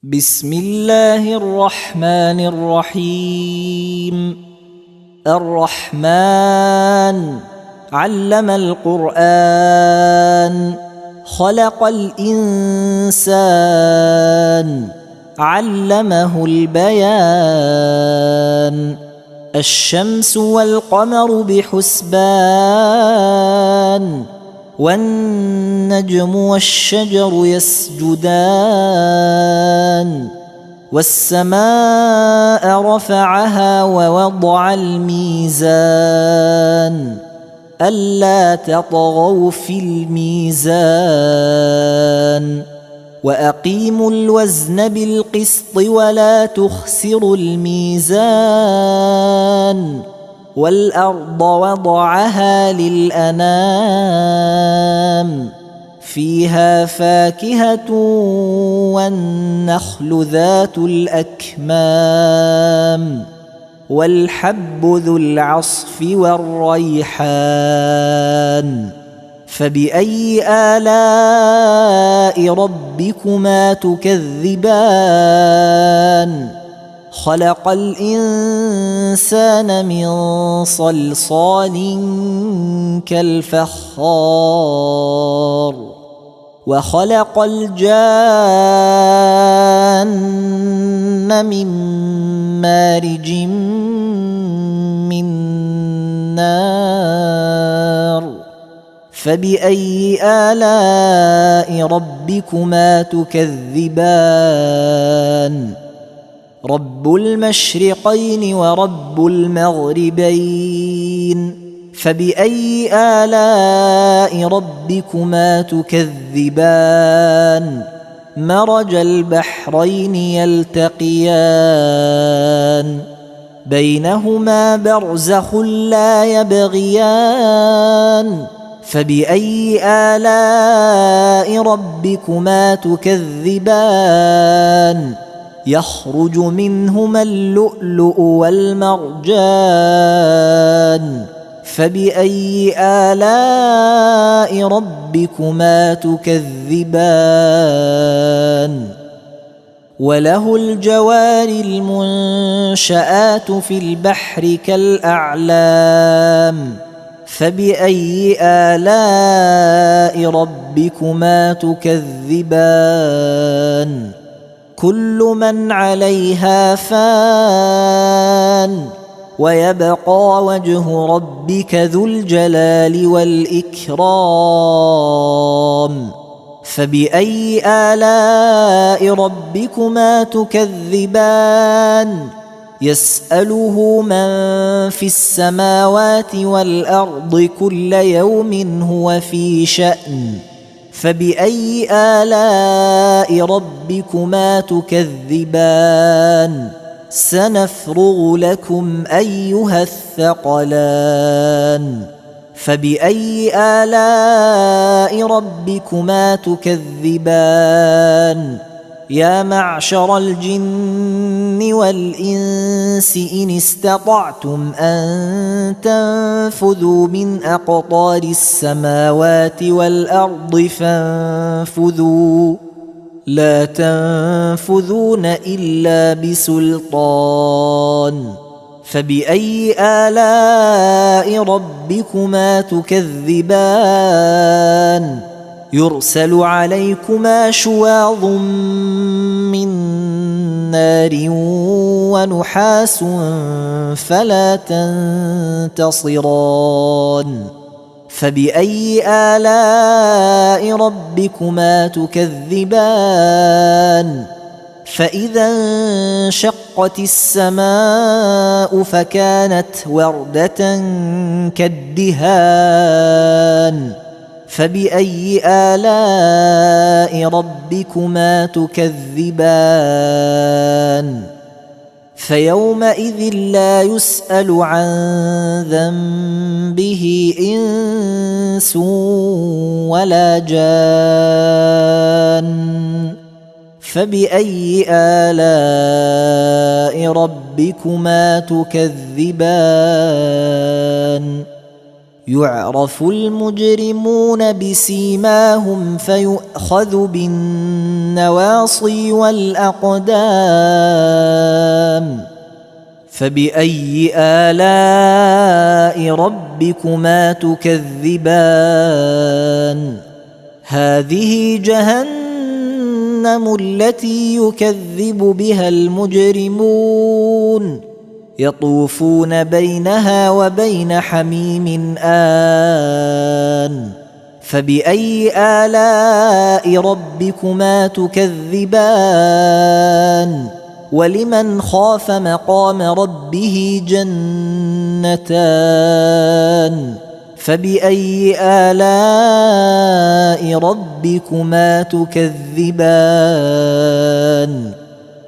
بسم الله الرحمن الرحيم. الرحمن علم القرآن، خلق الإنسان، علمه البيان. الشمس والقمر بحسبان، والنجم والشجر يسجدان. والسماء رفعها ووضع الميزان، ألا تطغوا في الميزان. وأقيموا الوزن بالقسط ولا تخسروا الميزان. والأرض وضعها للأنام، فيها فاكهة والنخل ذات الأكمام، والحب ذو العصف والريحان. فبأي آلاء ربكما تكذبان؟ خلق الإنسان من صلصال كالفخار، وخلق الجان من مارج من نار. فبأي آلاء ربكما تكذبان؟ رب المشرقين ورب المغربين، فبأي آلاء ربكما تكذبان؟ مرج البحرين يلتقيان، بينهما برزخ لا يبغيان. فبأي آلاء ربكما تكذبان؟ يخرج منهما اللؤلؤ والمرجان. فبأي آلاء ربكما تكذبان؟ وله الجوار المنشآت في البحر كالأعلام. فبأي آلاء ربكما تكذبان؟ كل من عليها فان، ويبقى وجه ربك ذو الجلال والإكرام. فبأي آلاء ربكما تكذبان؟ يسأله من في السماوات والأرض كل يوم هو في شأن. فبأي آلاء ربكما تكذبان؟ سنفرغ لكم أيها الثقلان. فبأي آلاء ربكما تكذبان؟ يا معشر الجن والإنس إن استطعتم أن تنفذوا من أقطار السماوات والأرض فانفذوا، لا تنفذون إلا بسلطان. فبأي آلاء ربكما تكذبان؟ يرسل عليكما شواظ من نار ونحاس فلا تنتصران. فبأي آلاء ربكما تكذبان؟ فإذا انشقت السماء فكانت وردة كالدهان. فبأي آلاء ربكما تكذبان؟ فيومئذ لا يسأل عن ذنبه إنس ولا جان. فبأي آلاء ربكما تكذبان؟ يعرف المجرمون بسيماهم فيؤخذ بالنواصي والأقدام فبأي آلاء ربكما تكذبان هذه جهنم التي يكذب بها المجرمون يطوفون بينها وبين حميم آن فبأي آلاء ربكما تكذبان ولمن خاف مقام ربه جنتان فبأي آلاء ربكما تكذبان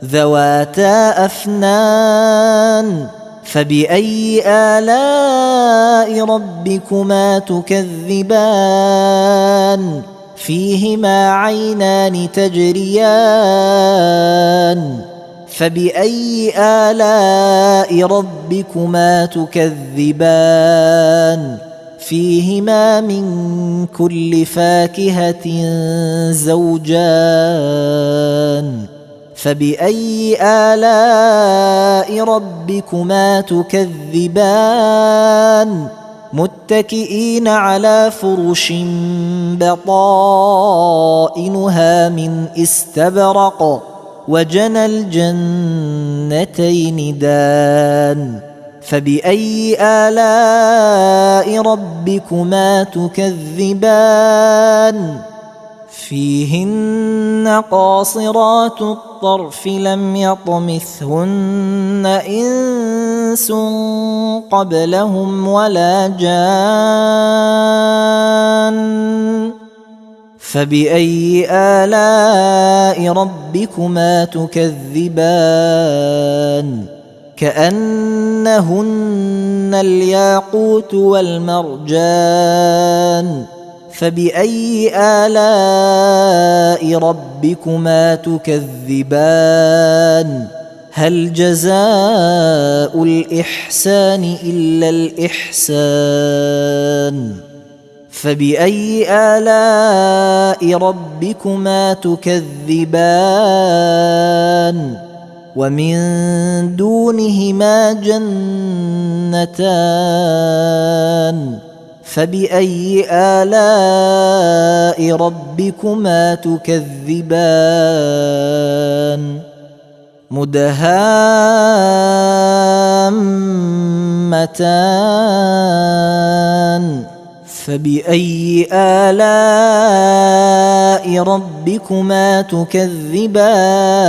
ذواتا أفنان فبأي آلاء ربكما تكذبان فيهما عينان تجريان فبأي آلاء ربكما تكذبان فيهما من كل فاكهة زوجان فبأي آلاء ربكما تكذبان متكئين على فرش بطائنها من استبرق وجنى الجنتين دان فبأي آلاء ربكما تكذبان فيهن قاصرات الطرف لم يطمثهن إنس قبلهم ولا جان فبأي آلاء ربكما تكذبان كأنهن الياقوت والمرجان فبأي آلاء ربكما تكذبان هل جزاء الإحسان إلا الإحسان فبأي آلاء ربكما تكذبان ومن دونهما جنتان فبأي آلاء ربكما تكذبان مدهامتان فبأي آلاء ربكما تكذبان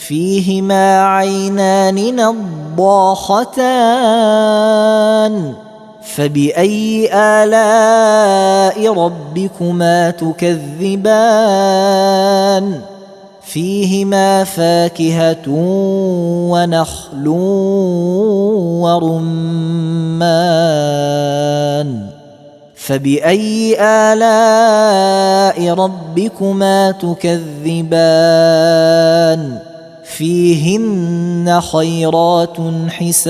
فيهما عينان نضاختان فبأي آلاء ربكما تكذبان فيهما فاكهة ونخل ورمان فبأي آلاء ربكما تكذبان فيهن خيرات حسان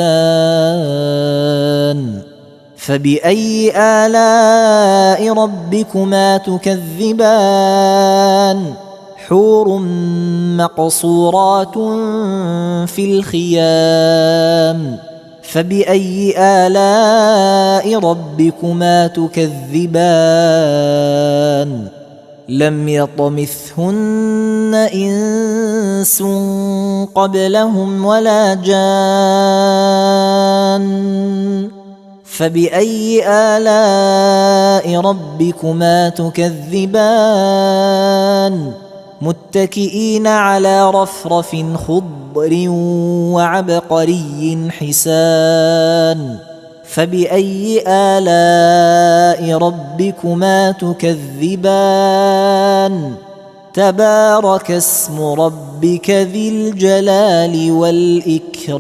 فبأي آلاء ربكما تكذبان حور مقصورات في الخيام فبأي آلاء ربكما تكذبان لم يطمثهن إنس قبلهم ولا جان فبأي آلاء ربكما تكذبان متكئين على رفرف خضر وعبقري حسان فبأي آلاء ربكما تكذبان تبارك اسم ربك ذي الجلال والإكرام